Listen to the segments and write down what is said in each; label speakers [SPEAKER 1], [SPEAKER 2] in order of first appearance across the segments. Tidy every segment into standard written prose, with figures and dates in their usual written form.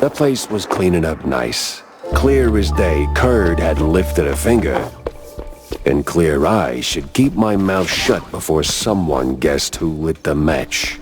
[SPEAKER 1] The place was cleaning up nice. Clear as day, Curd hadn't lifted a finger. And clear I should keep my mouth shut before someone guessed who lit the match.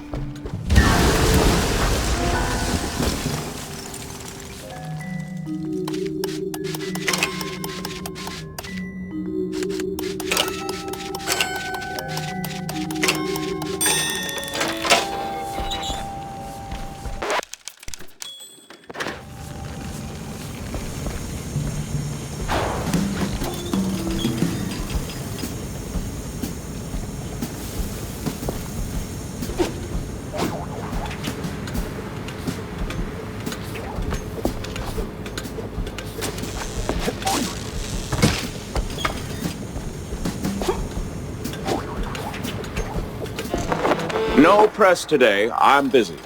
[SPEAKER 2] No press today. I'm busy.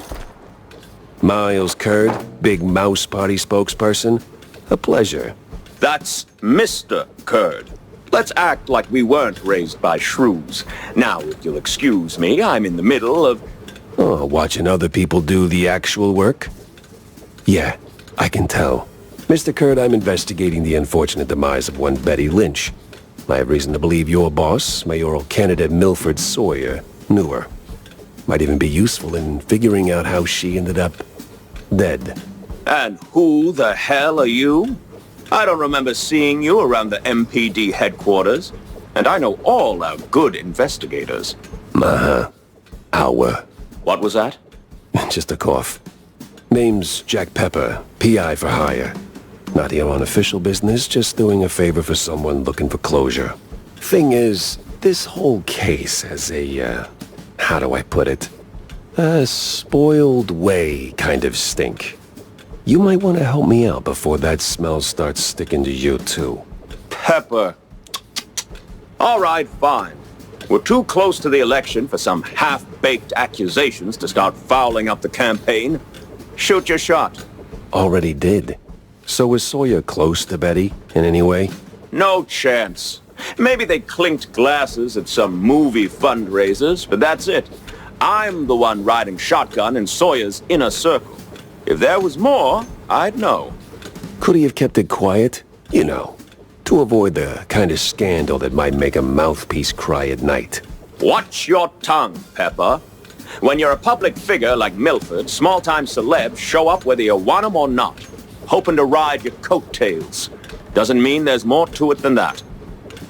[SPEAKER 1] Miles Curd, big mouse party spokesperson. A pleasure.
[SPEAKER 2] That's Mr. Curd. Let's act like we weren't raised by shrews. Now, if you'll excuse me, I'm in the middle of...
[SPEAKER 1] Oh, watching other people do the actual work? Yeah, I can tell. Mr. Curd, I'm investigating the unfortunate demise of one Betty Lynch. I have reason to believe your boss, mayoral candidate Milford Sawyer, knew her. Might even be useful in figuring out how she ended up dead.
[SPEAKER 2] And who the hell are you? I don't remember seeing you around the MPD headquarters, and I know all our good investigators.
[SPEAKER 1] Our.
[SPEAKER 2] What was that?
[SPEAKER 1] Just a cough. Name's Jack Pepper, PI for hire. Not here on official business, just doing a favor for someone looking for closure. Thing is, this whole case has a, how do I put it? A spoiled way kind of stink. You might want to help me out before that smell starts sticking to you too.
[SPEAKER 2] Pepper. All right, fine. We're too close to the election for some half-baked accusations to start fouling up the campaign. Shoot your shot.
[SPEAKER 1] Already did. So was Sawyer close to Betty in any way?
[SPEAKER 2] No chance. Maybe they clinked glasses at some movie fundraisers, but that's it. I'm the one riding shotgun in Sawyer's inner circle. If there was more, I'd know.
[SPEAKER 1] Could he have kept it quiet? You know, to avoid the kind of scandal that might make a mouthpiece cry at night.
[SPEAKER 2] Watch your tongue, Pepper. When you're a public figure like Milford, small-time celebs show up whether you want them or not, hoping to ride your coattails. Doesn't mean there's more to it than that.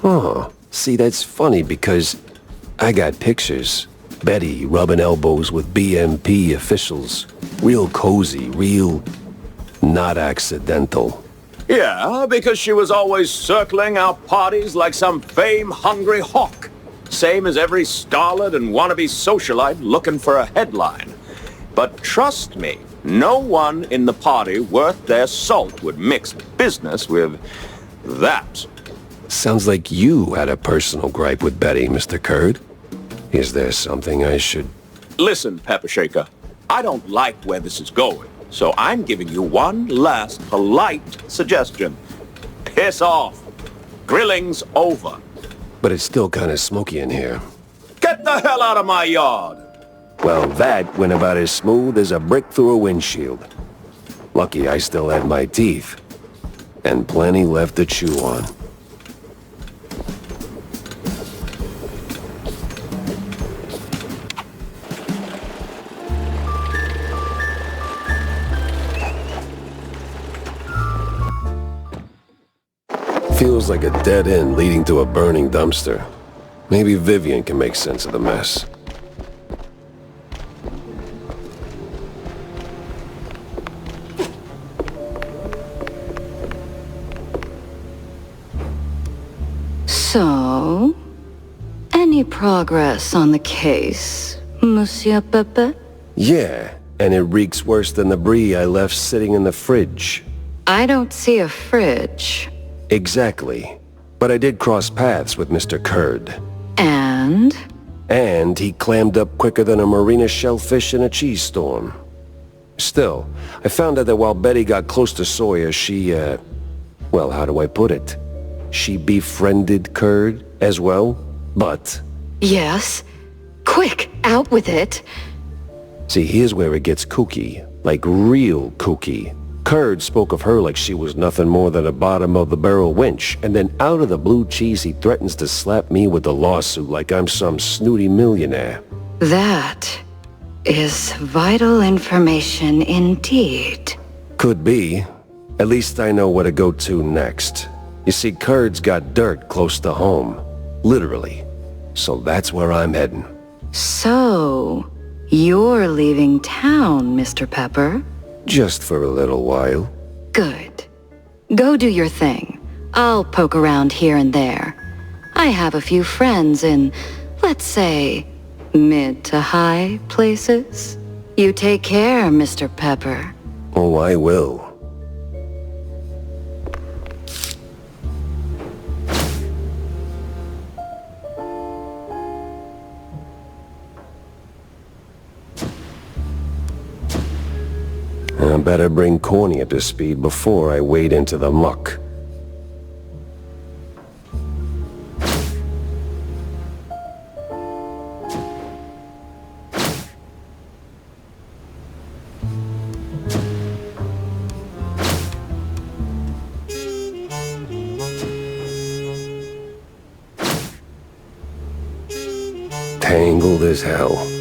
[SPEAKER 1] Oh, see, that's funny because I got pictures. Betty rubbing elbows with BMP officials. Real cozy, real not accidental.
[SPEAKER 2] Yeah, because she was always circling our parties like some fame-hungry hawk. Same as every starlet and wannabe socialite looking for a headline. But trust me, no one in the party worth their salt would mix business with that.
[SPEAKER 1] Sounds like you had a personal gripe with Betty, Mr. Curd. Is there something I should...
[SPEAKER 2] Listen, Pepper Shaker, I don't like where this is going, so I'm giving you one last polite suggestion. Piss off. Grilling's over.
[SPEAKER 1] But it's still kind of smoky in here.
[SPEAKER 2] Get the hell out of my yard!
[SPEAKER 1] Well, that went about as smooth as a brick through a windshield. Lucky I still had my teeth. And plenty left to chew on. Feels like a dead end leading to a burning dumpster. Maybe Vivian can make sense of the mess.
[SPEAKER 3] So, any progress on the case, Monsieur Pepe?
[SPEAKER 1] Yeah, and it reeks worse than the brie I left sitting in the fridge.
[SPEAKER 3] I don't see a fridge.
[SPEAKER 1] Exactly. But I did cross paths with Mr. Curd.
[SPEAKER 3] And?
[SPEAKER 1] And he clammed up quicker than a marina shellfish in a cheese storm. Still, I found out that while Betty got close to Sawyer, she, well, how do I put it? She befriended Curd as well, but...
[SPEAKER 3] Yes. Quick, out with it.
[SPEAKER 1] See, here's where it gets kooky. Like real kooky. Curd spoke of her like she was nothing more than a bottom-of-the-barrel wench, and then out of the blue cheese he threatens to slap me with a lawsuit like I'm some snooty millionaire.
[SPEAKER 3] That is vital information indeed.
[SPEAKER 1] Could be. At least I know where to go to next. You see, Curd's got dirt close to home. Literally. So that's where I'm heading.
[SPEAKER 3] So, you're leaving town, Mr. Pepper?
[SPEAKER 1] Just for a little while.
[SPEAKER 3] Good. Go do your thing. I'll poke around here and there. I have a few friends in, let's say, mid to high places. You take care, Mr. Pepper.
[SPEAKER 1] Oh, I will. I better bring Corny up to speed before I wade into the muck. Tangled as hell.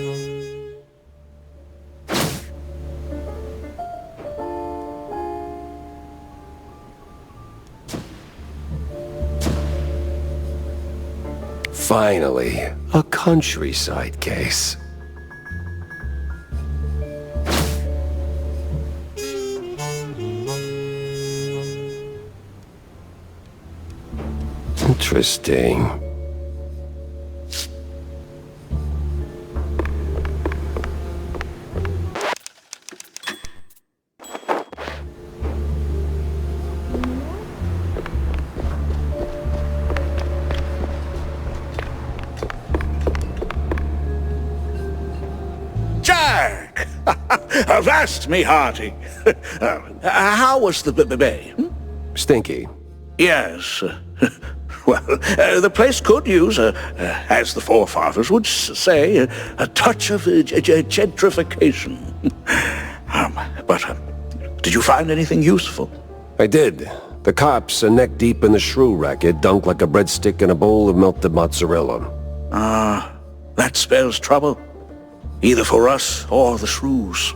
[SPEAKER 1] Finally, a countryside case. Interesting.
[SPEAKER 4] Jack! Avast me, hearty. How was the bay?
[SPEAKER 1] Stinky.
[SPEAKER 4] Yes. Well, the place could use, as the forefathers would say, a touch of gentrification. But did you find anything useful?
[SPEAKER 1] I did. The cops are neck deep in the shrew racket, dunked like a breadstick in a bowl of melted mozzarella.
[SPEAKER 4] That spells trouble. Either for us or the shrews.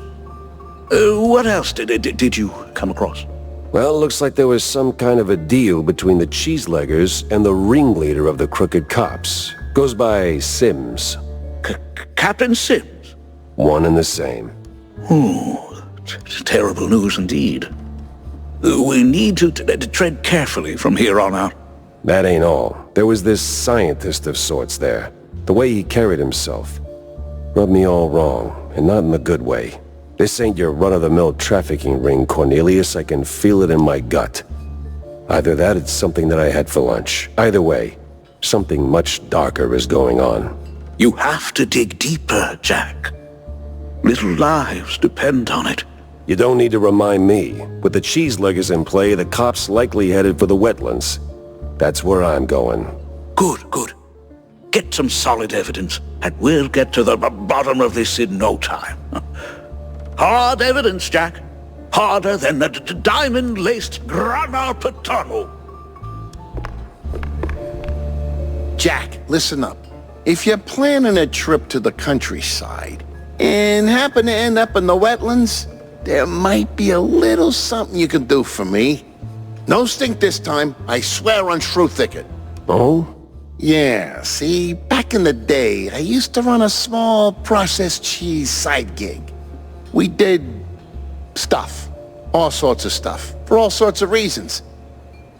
[SPEAKER 4] What else did you come across?
[SPEAKER 1] Well, looks like there was some kind of a deal between the cheeseleggers and the ringleader of the crooked cops. Goes by Sims.
[SPEAKER 4] Captain Sims?
[SPEAKER 1] One and the same.
[SPEAKER 4] Terrible news indeed. We need to tread carefully from here on out.
[SPEAKER 1] That ain't all. There was this scientist of sorts there. The way he carried himself. Rubbed me all wrong, and not in the good way. This ain't your run-of-the-mill trafficking ring, Cornelius. I can feel it in my gut. Either that, it's something that I had for lunch. Either way, something much darker is going on.
[SPEAKER 4] You have to dig deeper, Jack. Little lives depend on it.
[SPEAKER 1] You don't need to remind me. With the cheeseleggers in play, the cops likely headed for the Wetlands. That's where I'm going.
[SPEAKER 4] Good. Get some solid evidence, and we'll get to the bottom of this in no time. Hard evidence, Jack. Harder than the diamond-laced grana patano.
[SPEAKER 5] Jack, listen up. If you're planning a trip to the countryside and happen to end up in the wetlands, there might be a little something you can do for me. No stink this time, I swear on Shrew Thicket.
[SPEAKER 1] Oh?
[SPEAKER 5] Yeah, see, back in the day, I used to run a small processed cheese side gig. We did stuff, all sorts of stuff, for all sorts of reasons.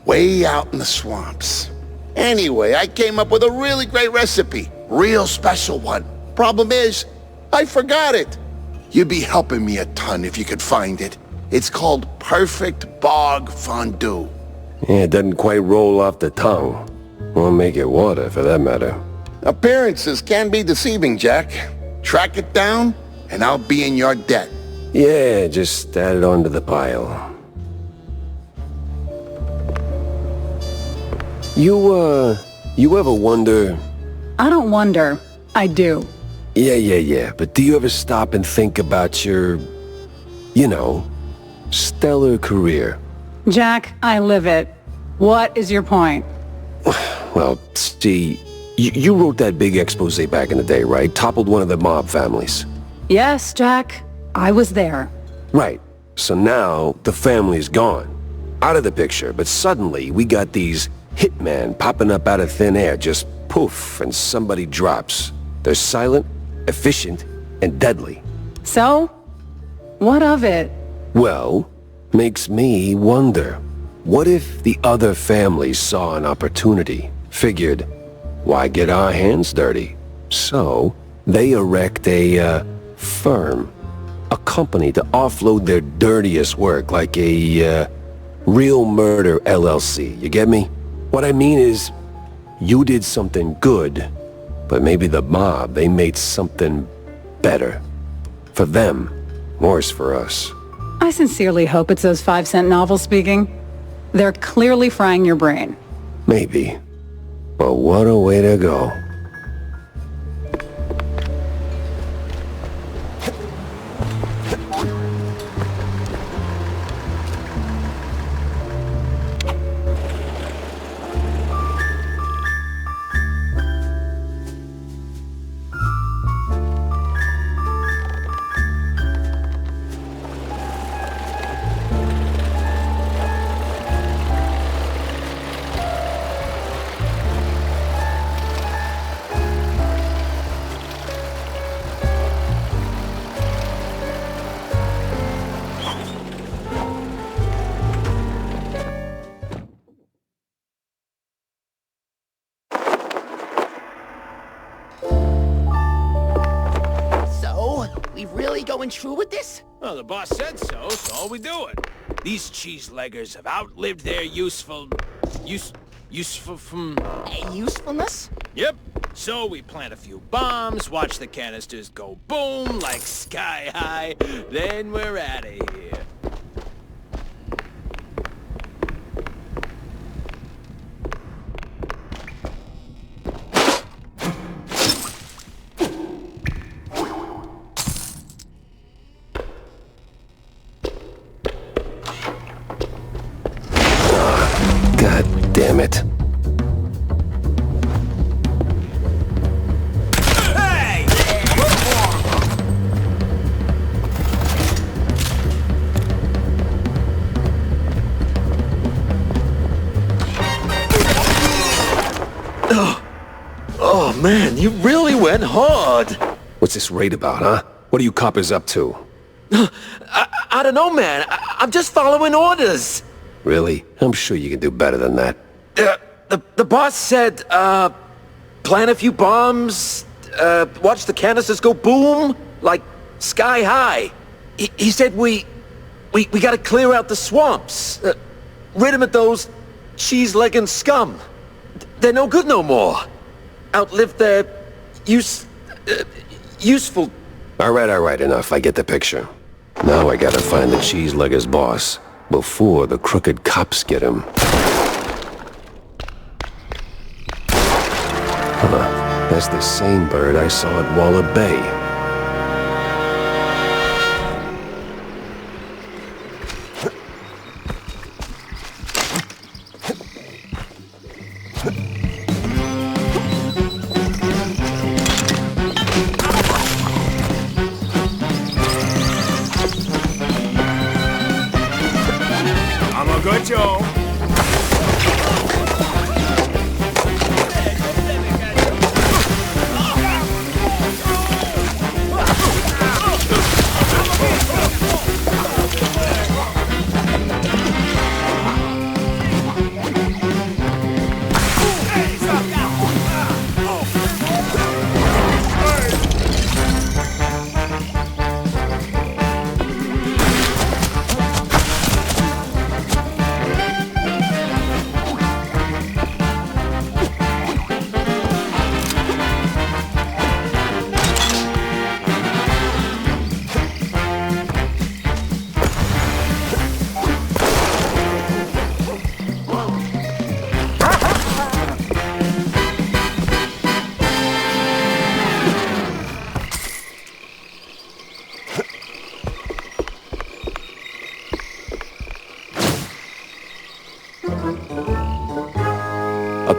[SPEAKER 5] Way out in the swamps. Anyway, I came up with a really great recipe, real special one. Problem is, I forgot it. You'd be helping me a ton if you could find it. It's called Perfect Bog Fondue.
[SPEAKER 1] Yeah, it doesn't quite roll off the tongue. Or make it water, for that matter.
[SPEAKER 5] Appearances can be deceiving, Jack. Track it down, and I'll be in your debt.
[SPEAKER 1] Yeah, just add it onto the pile. You ever wonder...
[SPEAKER 6] I don't wonder. I do.
[SPEAKER 1] Yeah, but do you ever stop and think about your... you know, Stellar career.
[SPEAKER 6] Jack, I live it. What is your point?
[SPEAKER 1] Well, see, you wrote that big expose back in the day, right? Toppled one of the mob families.
[SPEAKER 6] Yes, Jack. I was there.
[SPEAKER 1] Right. So now, the family's gone. Out of the picture, but suddenly we got these hitmen popping up out of thin air, just poof, and somebody drops. They're silent, efficient, and deadly.
[SPEAKER 6] So? What of it?
[SPEAKER 1] Well, makes me wonder. What if the other families saw an opportunity, figured, why get our hands dirty? So, they erect a, firm. A company to offload their dirtiest work, like a, Real Murder LLC, you get me? What I mean is, you did something good, but maybe the mob, they made something better. For them, worse for us.
[SPEAKER 6] I sincerely hope it's those 5-cent novels speaking. They're clearly frying your brain.
[SPEAKER 1] Maybe. But what a way to go.
[SPEAKER 7] We really going true with this?
[SPEAKER 8] Well, the boss said so, so all we do it. These cheese-leggers have outlived their useful from...
[SPEAKER 7] Usefulness?
[SPEAKER 8] Yep. So we plant a few bombs, watch the canisters go boom like sky high, then we're out of here.
[SPEAKER 1] God damn it.
[SPEAKER 2] Oh man, you really went hard.
[SPEAKER 1] What's this raid about, huh? What are you coppers up to?
[SPEAKER 2] I don't know, man. I'm just following orders.
[SPEAKER 1] Really? I'm sure you can do better than that.
[SPEAKER 2] The boss said, plant a few bombs, watch the canisters go boom, like sky high. He said we gotta clear out the swamps, rid him of those cheese-legging scum. They're no good no more. Outlived their useful...
[SPEAKER 1] All right, enough. I get the picture. Now I gotta find the cheese-legger's boss, before the crooked cops get him. Huh. That's the same bird I saw at Waller Bay.
[SPEAKER 8] Good job.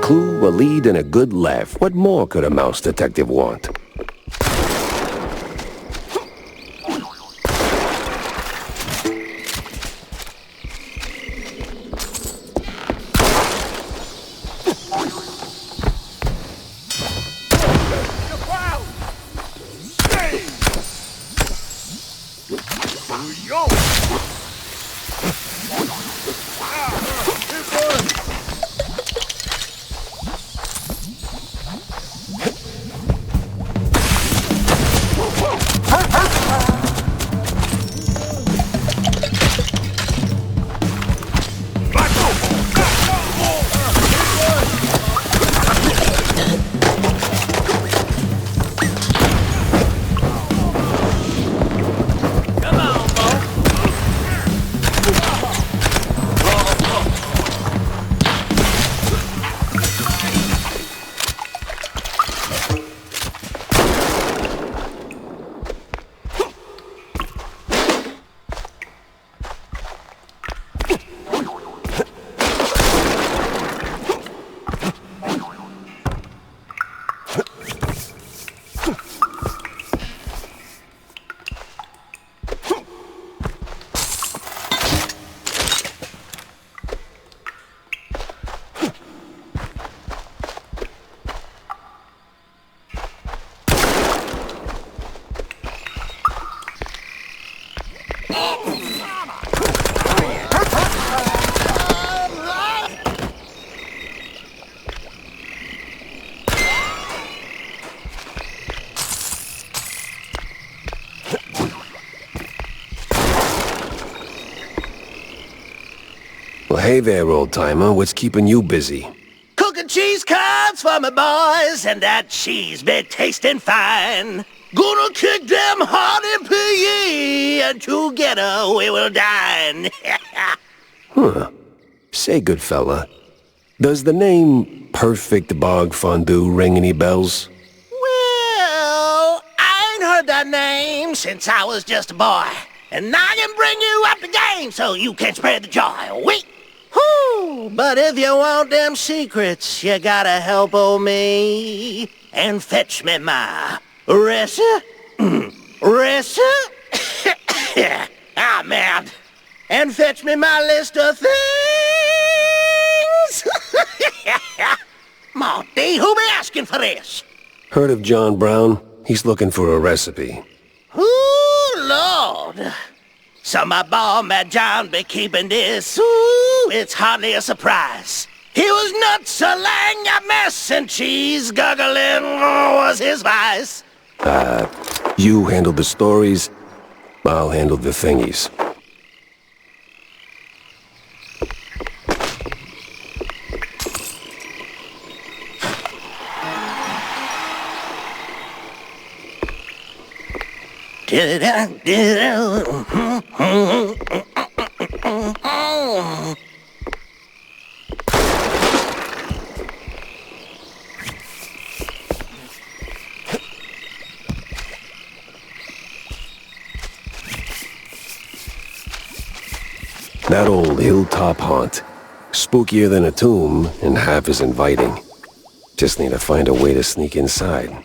[SPEAKER 1] clue, a lead, and a good laugh. What more could a mouse detective want? Well, hey there, old-timer. What's keeping you busy?
[SPEAKER 9] Cooking cheese curds for my boys, and that cheese be tasting fine. Gonna kick them hard and pee, and together we will dine.
[SPEAKER 1] Huh. Say, good fella, does the name Perfect Bog Fondue ring any bells?
[SPEAKER 9] Well, I ain't heard that name since I was just a boy. And I can bring you up the game so you can spread the joy. Wait! Whew, but if you want them secrets, you gotta help old me and fetch me my recipe. Ah, man. And fetch me my list of things. Monty, who be asking for this?
[SPEAKER 1] Heard of John Brown? He's looking for a recipe.
[SPEAKER 9] Ooh, Lord. So my boy, Mad John, be keeping this. Ooh, it's hardly a surprise. He was nuts, a lang, a mess, and cheese guggling was his vice.
[SPEAKER 1] You handle the stories, I'll handle the thingies. That old hilltop haunt. Spookier than a tomb, and half as inviting. Just need to find a way to sneak inside.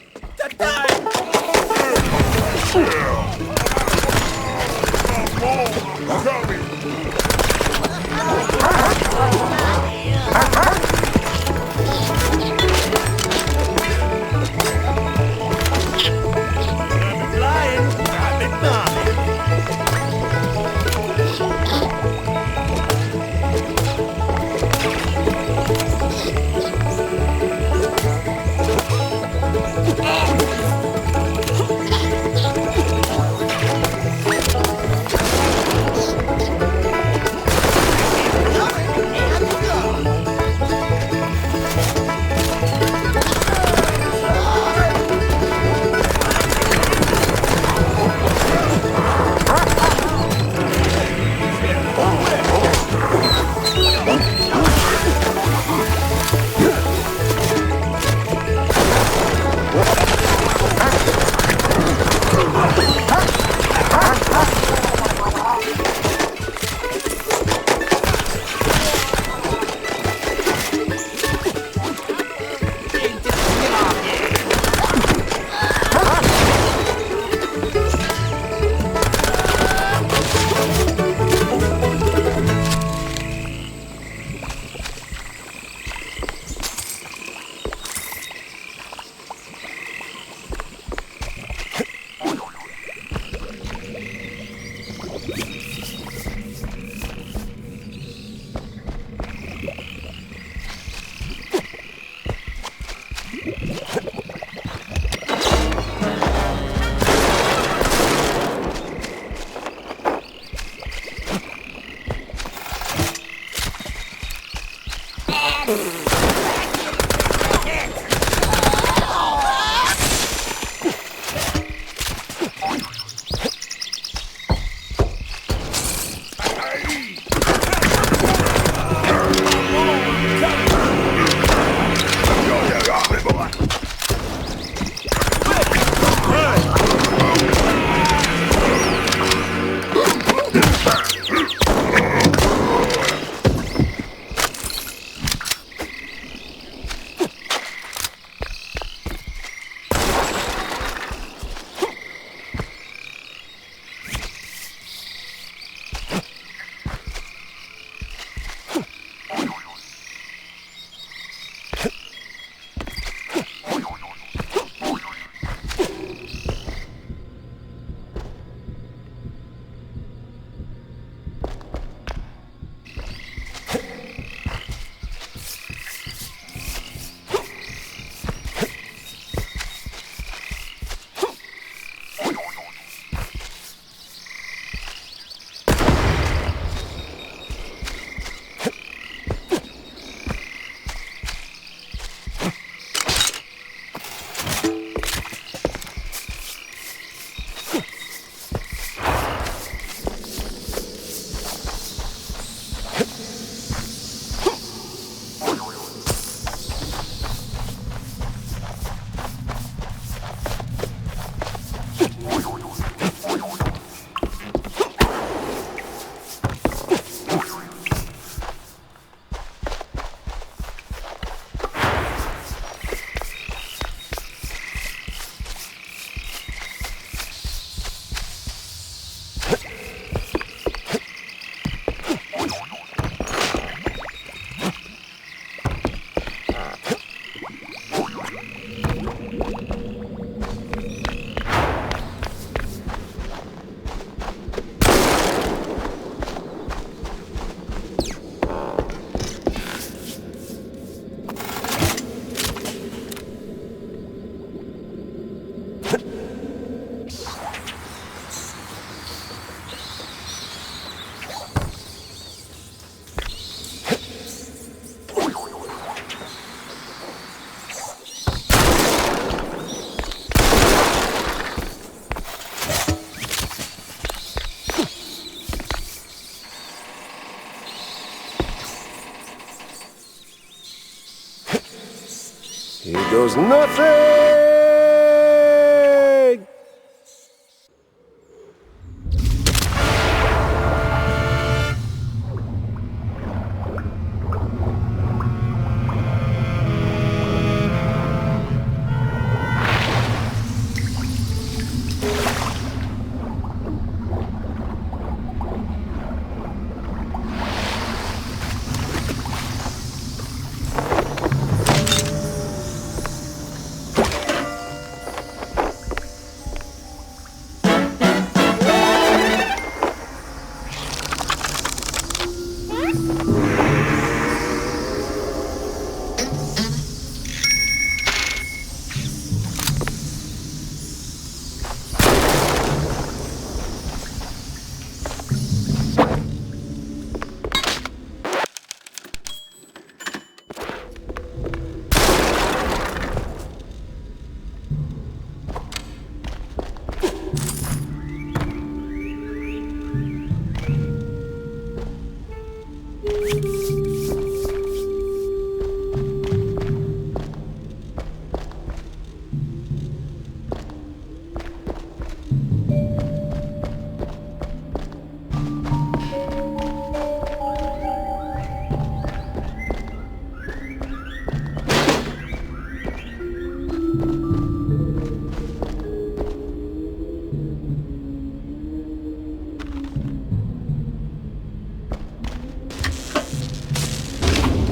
[SPEAKER 1] Here goes nothing!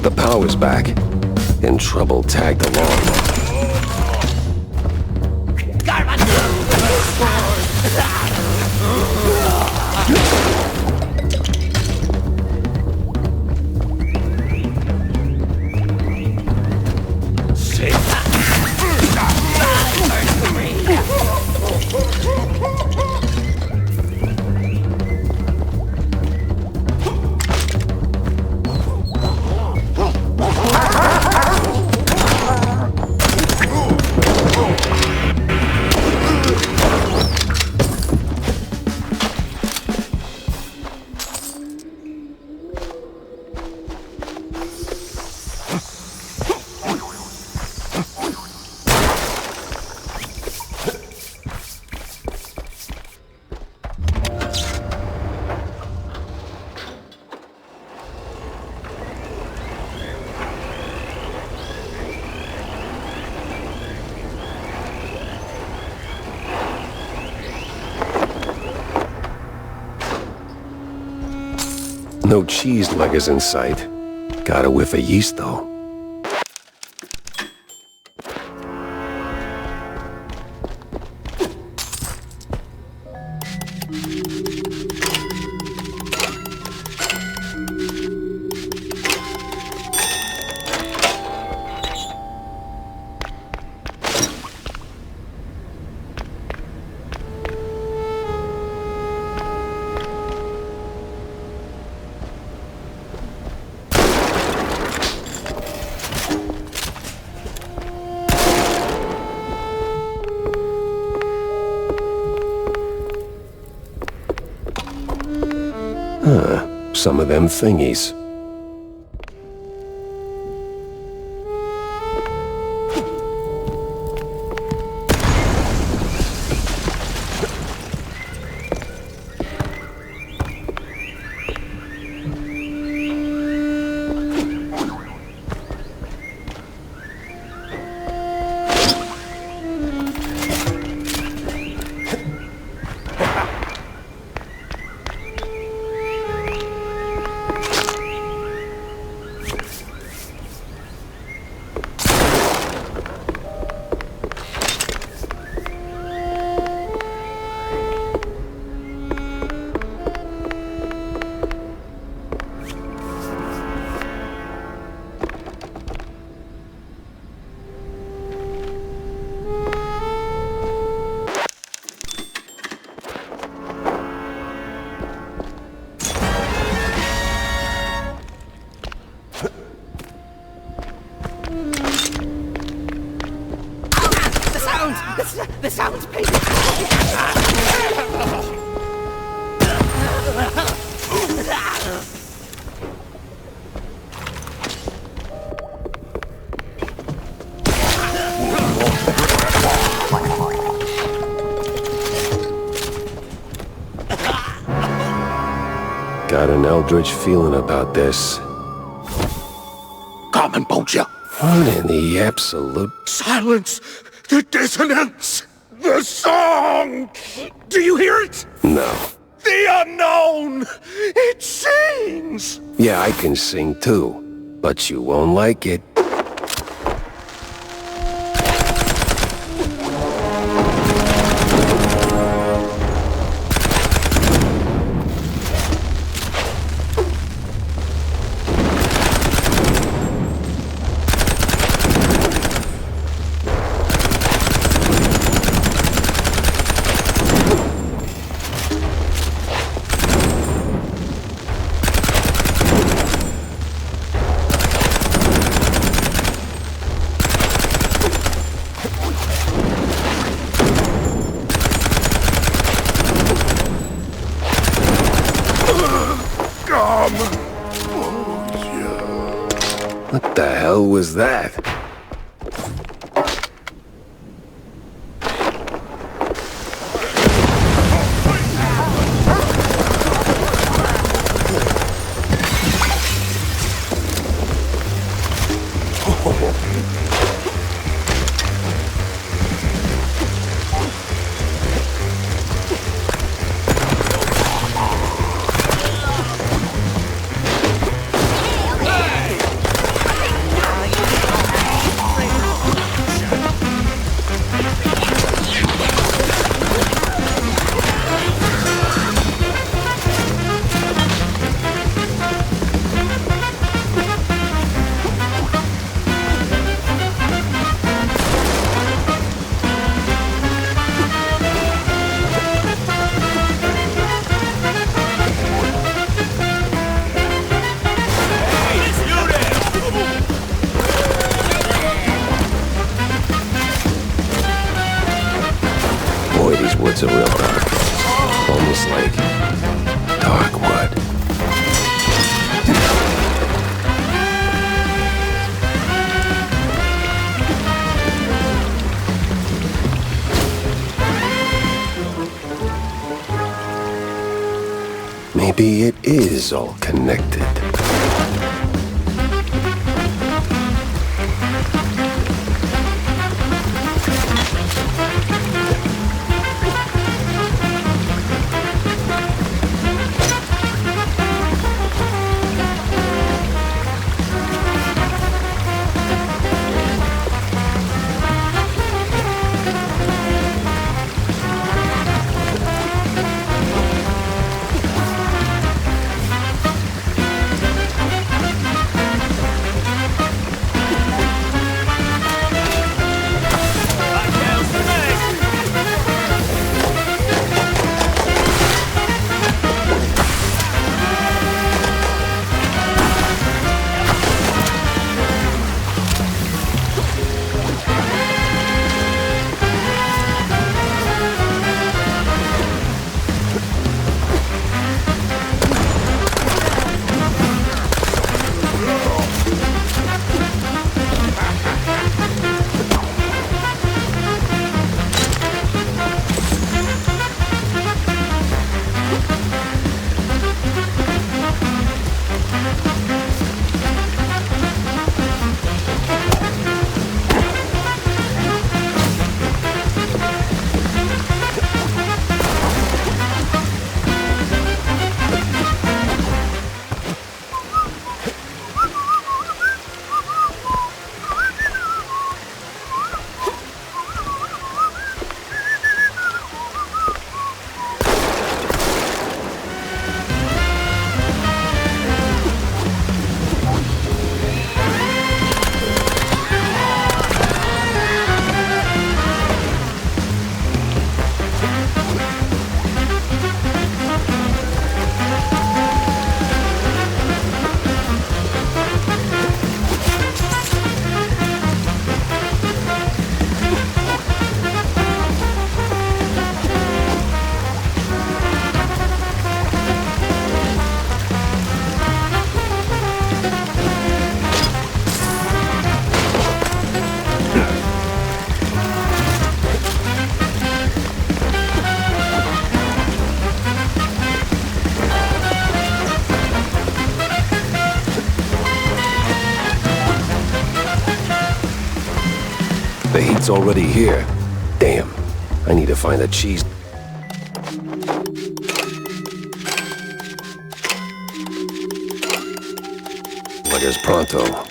[SPEAKER 1] The power's back, and trouble tagged along. No cheese leggers in sight. Got a whiff of yeast, though. Some of them thingies.
[SPEAKER 9] The sounds painful.
[SPEAKER 1] got an eldritch feeling about this.
[SPEAKER 5] Carmen Boja.
[SPEAKER 1] What in the absolute...
[SPEAKER 5] Silence! The dissonance! The song! Do you hear it?
[SPEAKER 1] No.
[SPEAKER 5] The unknown! It sings!
[SPEAKER 1] Yeah, I can sing too, but you won't like it. What the hell was that? Boy, these woods are real dark. Almost like dark wood. Maybe it is all connected. spot's already here. Damn, I need to find a cheese. Buggers pronto.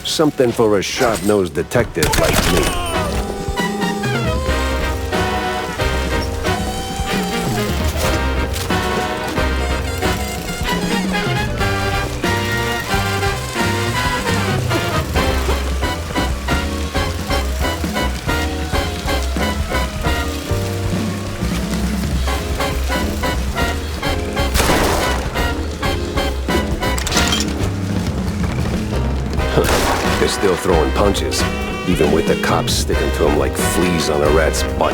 [SPEAKER 1] Something for a sharp-nosed detective like me. They're still throwing punches, even with the cops sticking to them like fleas on a rat's butt.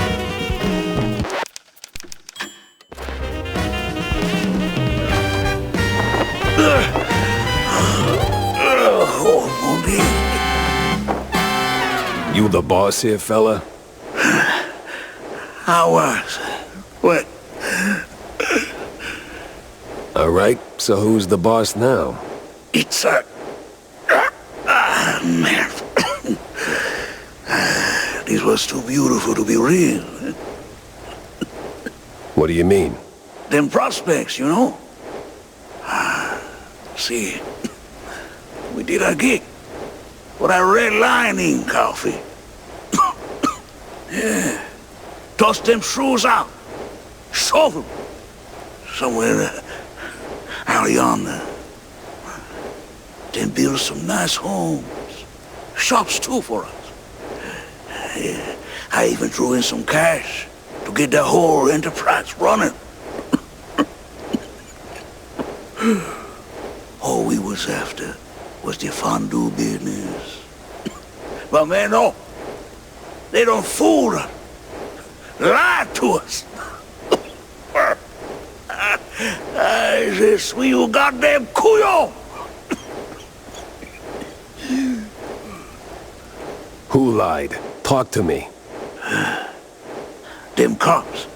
[SPEAKER 1] You the boss here, fella?
[SPEAKER 4] I was. What?
[SPEAKER 1] All right, so who's the boss now?
[SPEAKER 4] It's a... man. This was too beautiful to be real.
[SPEAKER 1] What do you mean?
[SPEAKER 4] Them prospects, you know? See, we did our gig for that red lining coffee. Yeah. Tossed them shrews out. Shove them. Somewhere out yonder. Then build some nice homes. Shops too for us. Yeah. I even threw in some cash to get the whole enterprise running. All we was after was the fondue business. But man, no. They don't fool us. Lie to us. I say, sweet you goddamn couillon.
[SPEAKER 1] Who lied? Talk to me.
[SPEAKER 4] Them cops.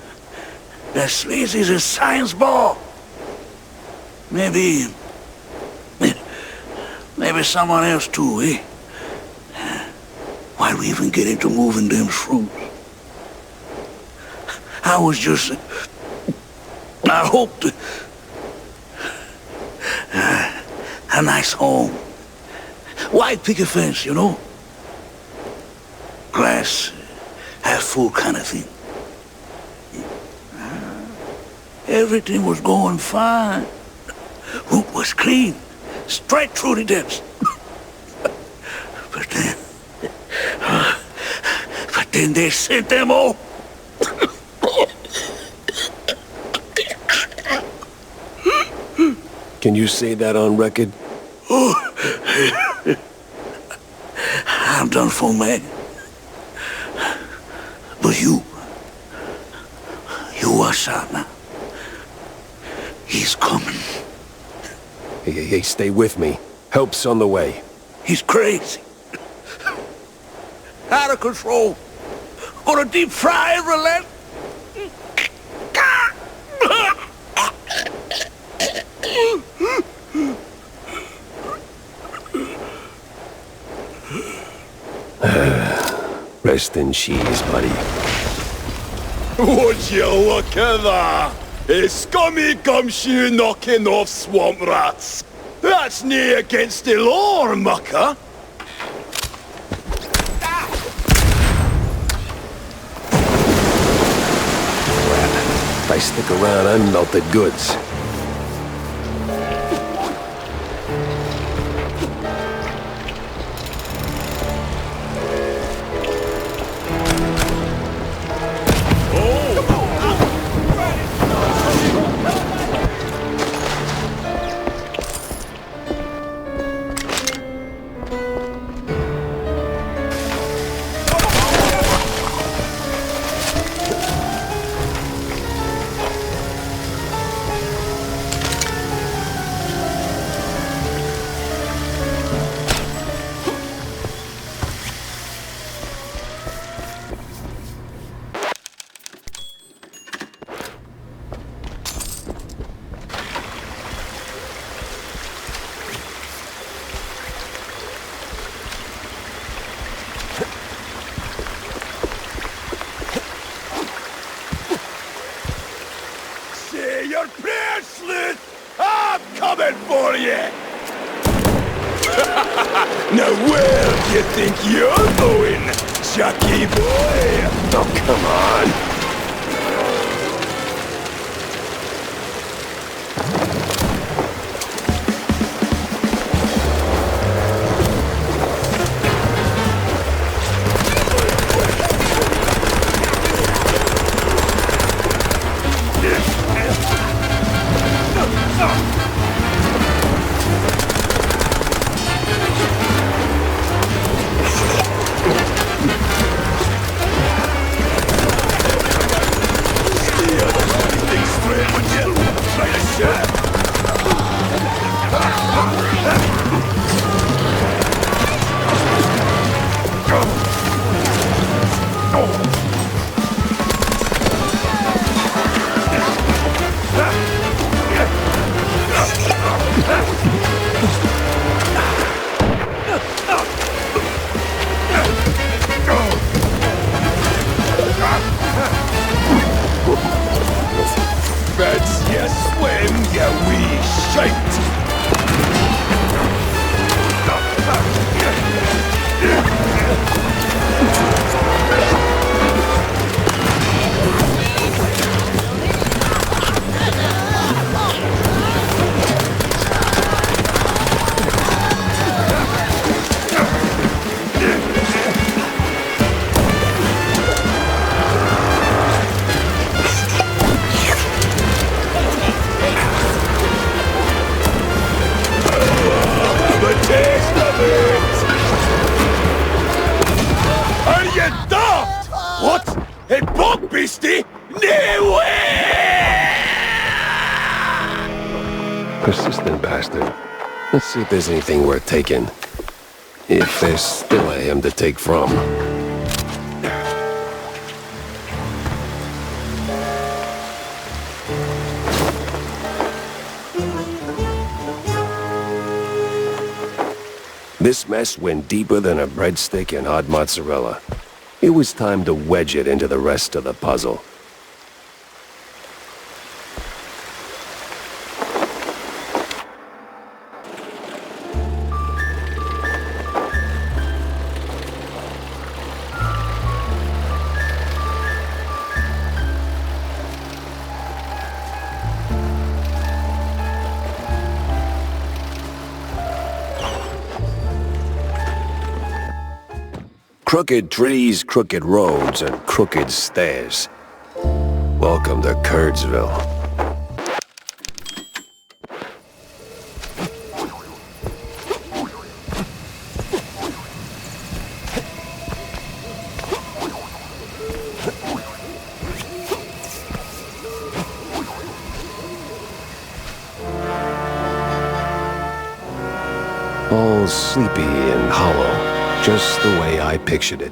[SPEAKER 4] They're sleazy as a science ball. Maybe someone else too, eh? Why'd we even get into moving them shrews? I was just... I hoped... a nice home. White picket fence, you know? Glass, half full kind of thing. Everything was going fine. Route was clean, straight through the depths. But then they sent them all.
[SPEAKER 1] Can you say that on record?
[SPEAKER 4] I'm done for, man. But you watch out now. He's coming.
[SPEAKER 1] Hey, stay with me. Help's on the way.
[SPEAKER 4] He's crazy. Out of control. Gonna deep fry every leg.
[SPEAKER 1] Rest in cheese, buddy.
[SPEAKER 10] Would you look at that? A scummy gumshoe knocking off swamp rats. That's nae against the law, mucker.
[SPEAKER 1] If I stick around, I'm melted goods.
[SPEAKER 10] sleuth! I'm coming for you! Now where do you think you're going, Chucky boy?
[SPEAKER 1] Oh, come on.
[SPEAKER 10] That's your swim, you wee shite! The taste of it! Are you daft? What? A bog beastie? No way!
[SPEAKER 1] Persistent bastard. Let's see if there's anything worth taking. If there's still a him to take from. This mess went deeper than a breadstick and hot mozzarella. It was time to wedge it into the rest of the puzzle. Crooked trees, crooked roads, and crooked stairs. Welcome to Curdsville. All sleepy and hollow. Just the way I pictured it.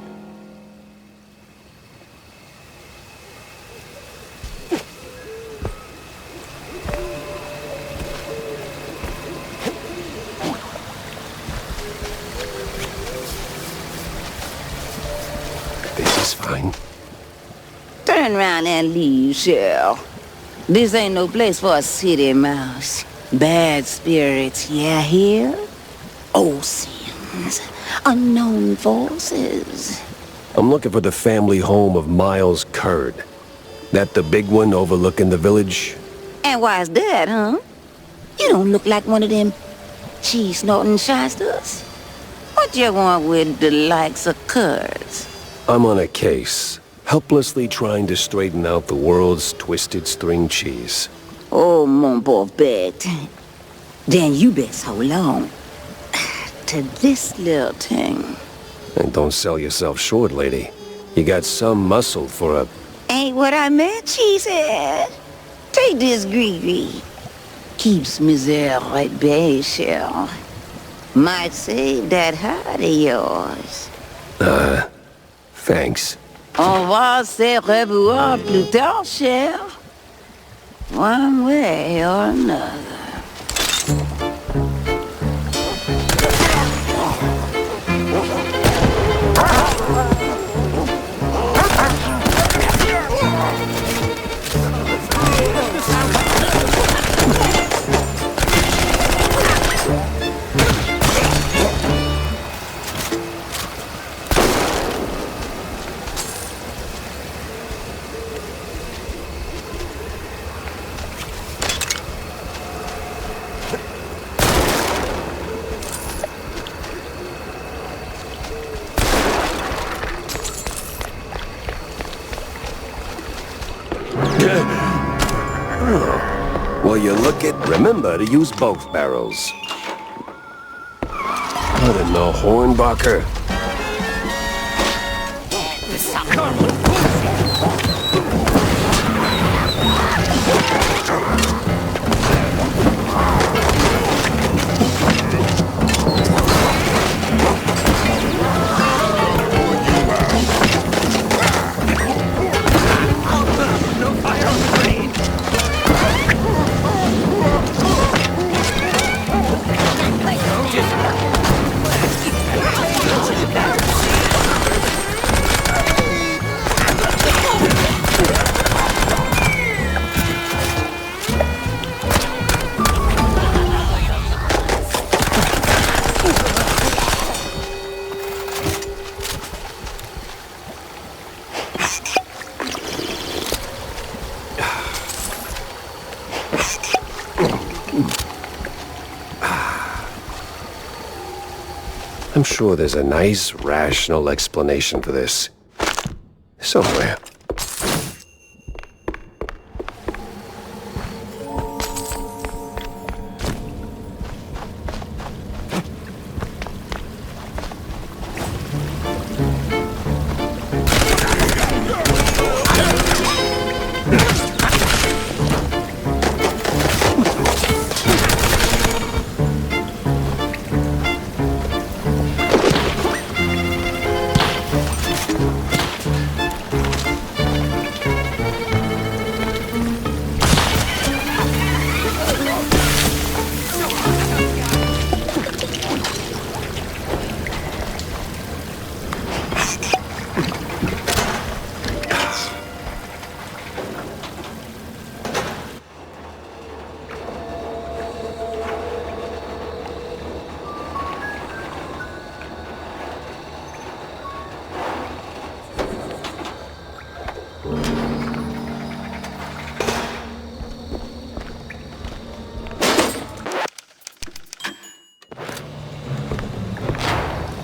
[SPEAKER 1] This is fine.
[SPEAKER 11] Turn around and leave, Shell. This ain't no place for a city mouse. Bad spirits, yeah, here? Old sins. Unknown forces.
[SPEAKER 1] I'm looking for the family home of Miles Curd. That the big one overlooking the village?
[SPEAKER 11] And why's that, huh? You don't look like one of them cheese-snorting shysters. What you want with the likes of Curds?
[SPEAKER 1] I'm on a case, helplessly trying to straighten out the world's twisted string cheese.
[SPEAKER 11] Oh, mon pauvre bête. Then you best hold on to this little thing.
[SPEAKER 1] And don't sell yourself short, lady. You got some muscle for a...
[SPEAKER 11] Ain't what I meant, she said. Take this Gree-Gree. Keeps misère at bay, Shell. Might save that heart of yours.
[SPEAKER 1] Thanks.
[SPEAKER 11] On va se revoir plus tard, Shell. One way or another.
[SPEAKER 1] Well, you look it. Remember to use both barrels. What in the Hornbacher? I'm sure there's a nice, rational explanation for this. Somewhere.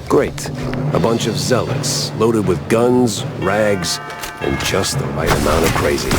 [SPEAKER 1] Great. A bunch of zealots, loaded with guns, rags, and just the right amount of crazy.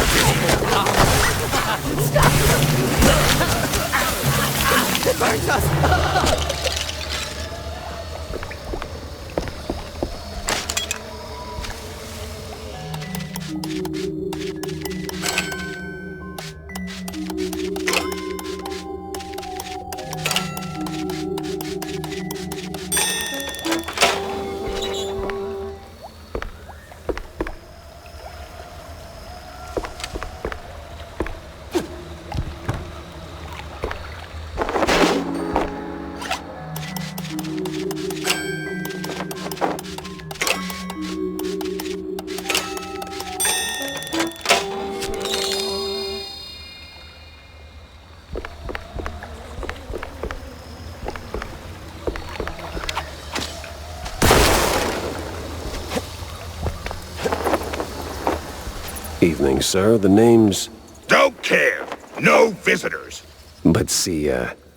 [SPEAKER 1] Evening, sir. The name's...
[SPEAKER 10] Don't care. No visitors.
[SPEAKER 1] But see,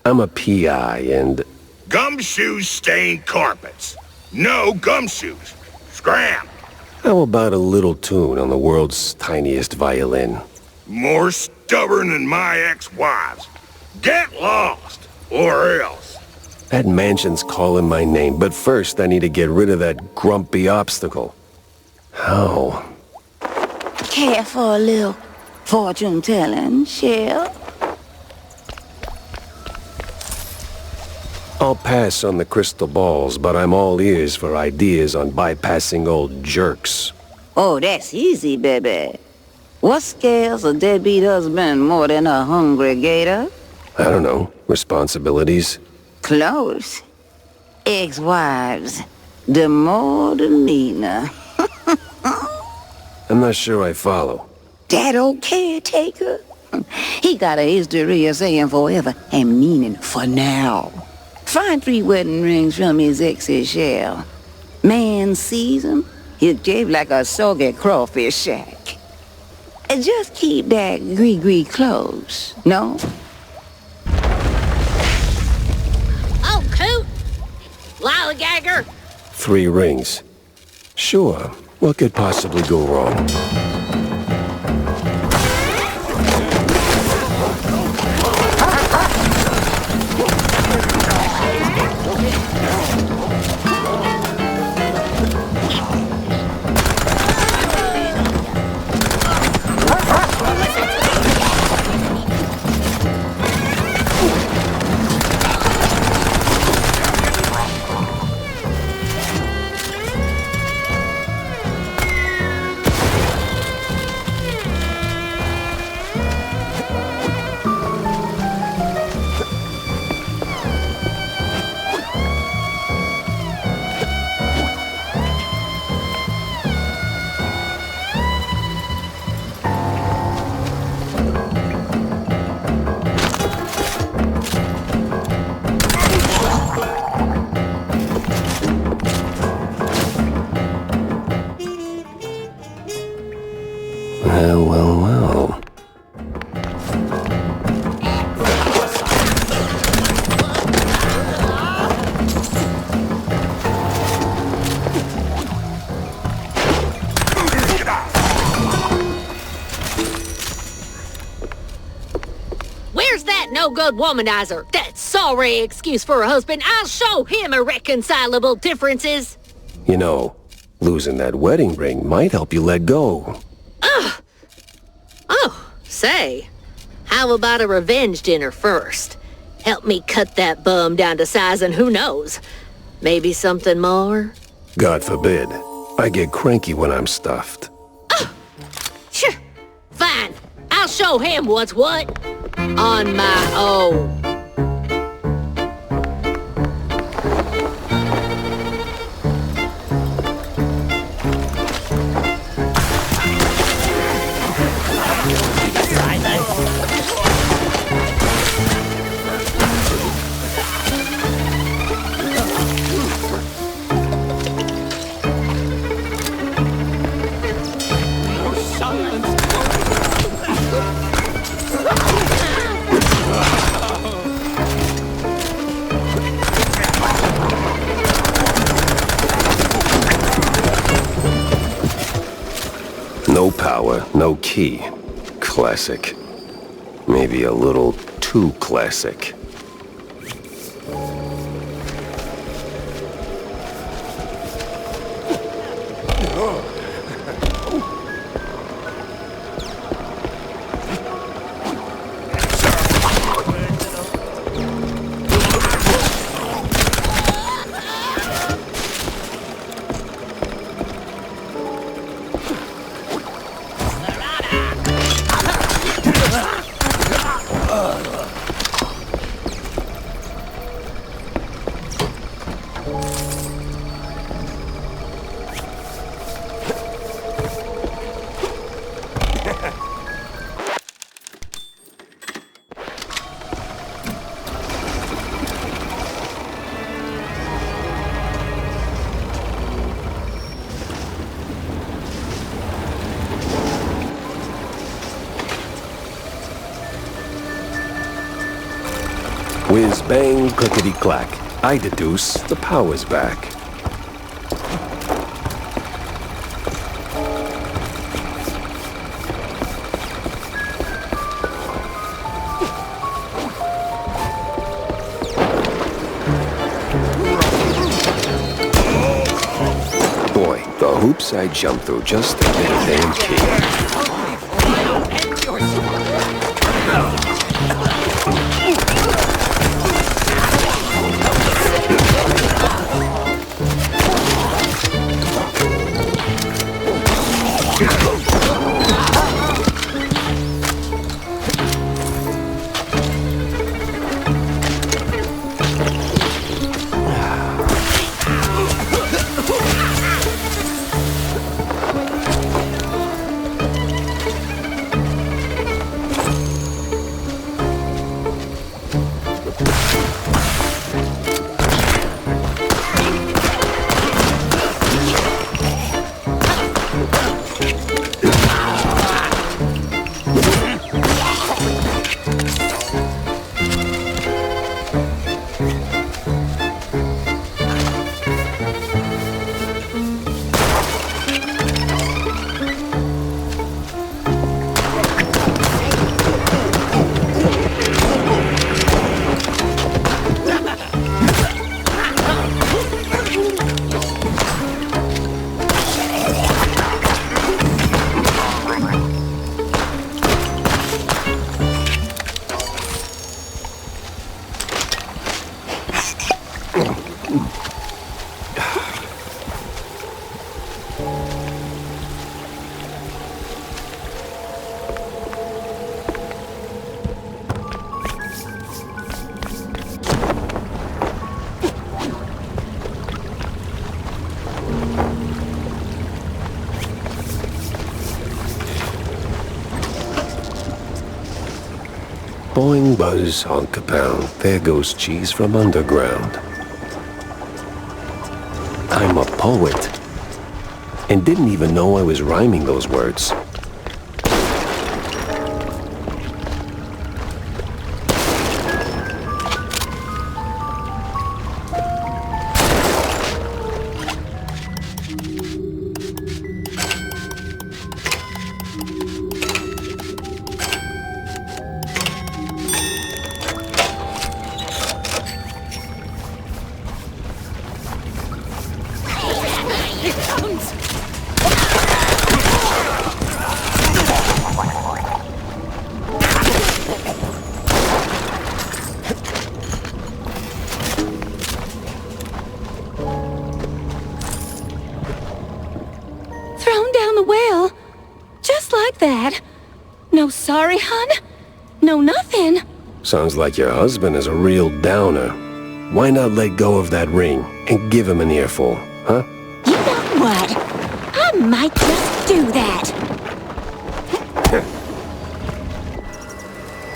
[SPEAKER 1] I'm a PI and...
[SPEAKER 10] Gumshoes stain carpets. No gumshoes. Scram.
[SPEAKER 1] How about a little tune on the world's tiniest violin?
[SPEAKER 10] More stubborn than my ex-wives. Get lost, or else.
[SPEAKER 1] That mansion's calling my name, but first I need to get rid of that grumpy obstacle. How?
[SPEAKER 11] Care for a little fortune-telling, Shell?
[SPEAKER 1] I'll pass on the crystal balls, but I'm all ears for ideas on bypassing old jerks.
[SPEAKER 11] Oh, that's easy, baby. What scares a deadbeat husband more than a hungry gator?
[SPEAKER 1] I don't know. Responsibilities?
[SPEAKER 11] Close. Ex-wives. The more the meaner.
[SPEAKER 1] I'm not sure I follow.
[SPEAKER 11] That old caretaker? He got a history of saying forever and meaning for now. Find 3 wedding rings from his ex's shell. Man sees him, he'll shave like a soggy crawfish shack. And just keep that gree-gree close, no?
[SPEAKER 7] Oh, coot! Lollygagger!
[SPEAKER 1] 3 rings. Sure. What could possibly go wrong? Well, well, well.
[SPEAKER 7] Where's that no-good womanizer? That sorry excuse for a husband. I'll show him irreconcilable differences.
[SPEAKER 1] You know, losing that wedding ring might help you let go.
[SPEAKER 7] Ugh. Oh, say, how about a revenge dinner first? Help me cut that bum down to size and who knows, maybe something more?
[SPEAKER 1] God forbid. I get cranky when I'm stuffed.
[SPEAKER 7] Sure, fine. I'll show him what's what. On my own.
[SPEAKER 1] No power, no key. Classic. Maybe a little too classic. Whiz bang, clickety clack. I deduce the power's back. Boy, the hoops I jumped through just to get a damn key. Boing, buzz, honk a pound. There goes cheese from underground. I'm a poet. And didn't even know I was rhyming those words.
[SPEAKER 12] that. No sorry, hun? No nothing.
[SPEAKER 1] Sounds like your husband is a real downer. Why not let go of that ring and give him an earful, huh?
[SPEAKER 12] You know what? I might just do that.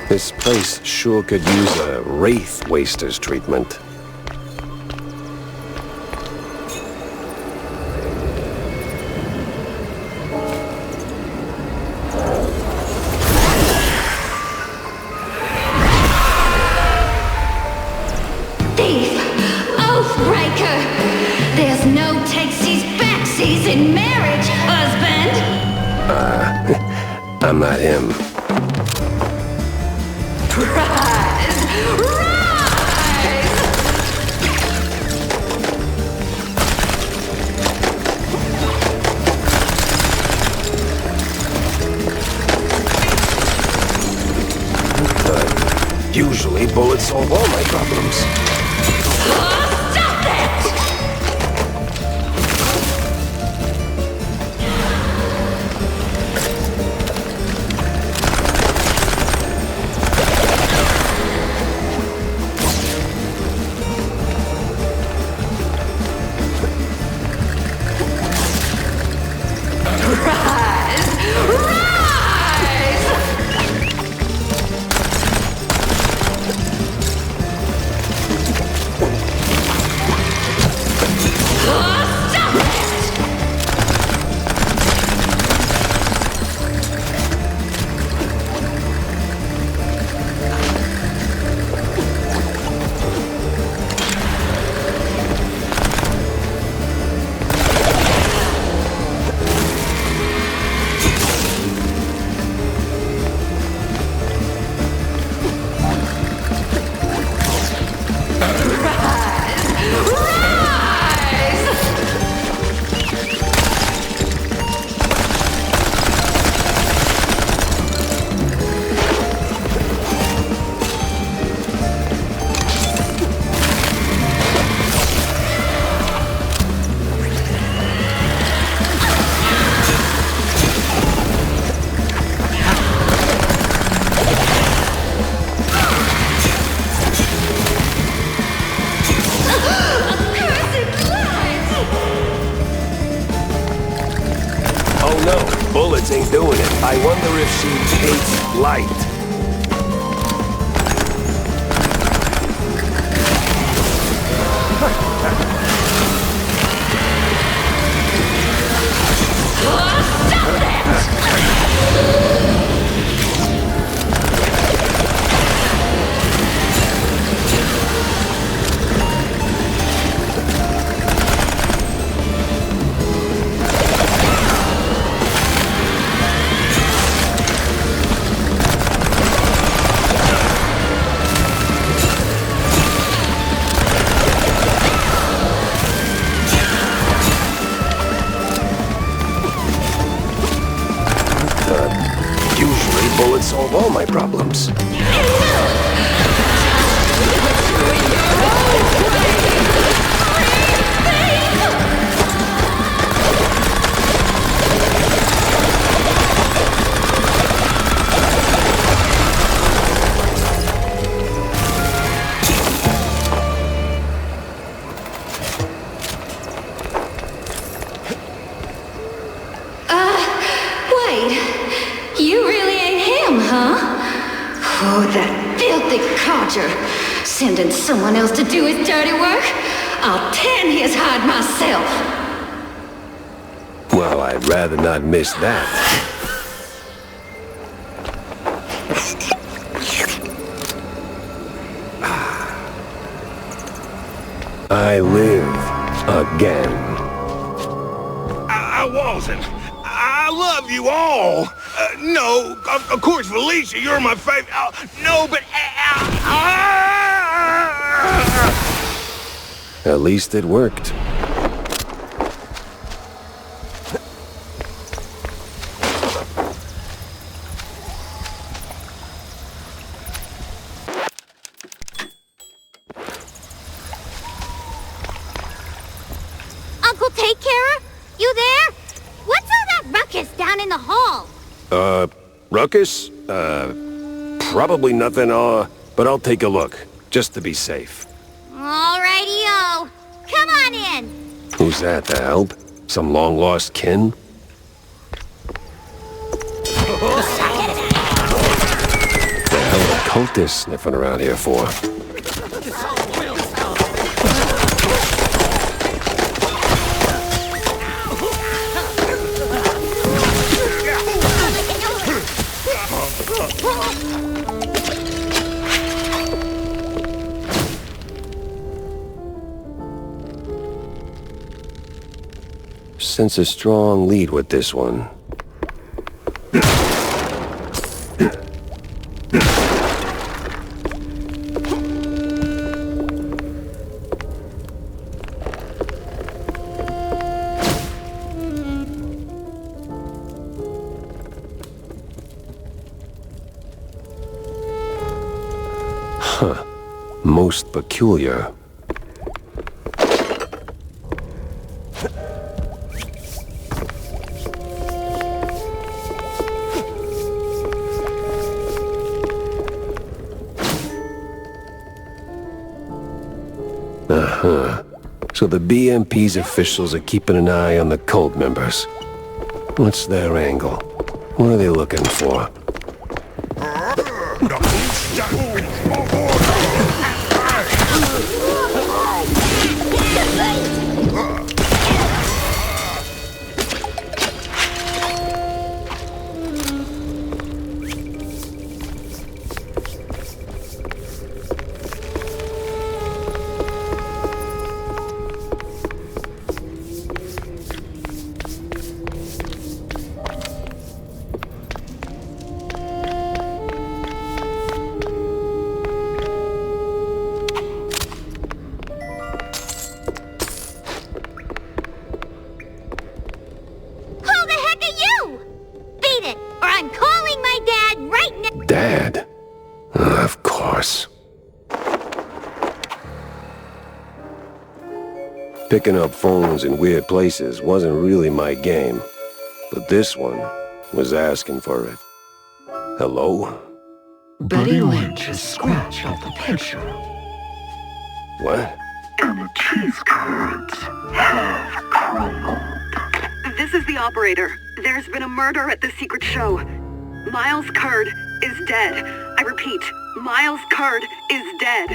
[SPEAKER 1] This place sure could use a wraith waster's treatment.
[SPEAKER 3] There's no takesies backsies in marriage, husband!
[SPEAKER 1] I'm not him.
[SPEAKER 3] Rise! Rise!
[SPEAKER 1] Usually bullets solve all my problems.
[SPEAKER 3] Stop that!
[SPEAKER 1] Bullets ain't doing it. I wonder if she hates light. Usually bullets solve all my problems.
[SPEAKER 3] You really ain't him, huh? Oh, that filthy codger. Sending someone else to do his dirty work? I'll tan his hide myself.
[SPEAKER 1] Well, I'd rather not miss that. I live again.
[SPEAKER 10] I wasn't. I love you all. No, of course, Felicia, you're my favorite. No, but...
[SPEAKER 1] At least it worked.
[SPEAKER 13] Uncle Take Carer? You there? What's all that ruckus down in the hall?
[SPEAKER 1] Ruckus? Probably nothing, but I'll take a look, just to be safe.
[SPEAKER 12] Alrighty-o. Come on in.
[SPEAKER 1] Who's that, the help? Some long-lost kin? The hell are cultists sniffing around here for? Sense a strong lead with this one. Huh. Most peculiar. Uh-huh. So the BMP's officials are keeping an eye on the cult members. What's their angle? What are they looking for? Dad? Of course. Picking up phones in weird places wasn't really my game, but this one was asking for it. Hello?
[SPEAKER 13] Betty Lynch is scratched off the picture.
[SPEAKER 1] What?
[SPEAKER 13] And the cheese curds have crumbled.
[SPEAKER 14] This is the operator. There's been a murder at the secret show. Miles Curd is dead. I repeat, Miles Curd is dead.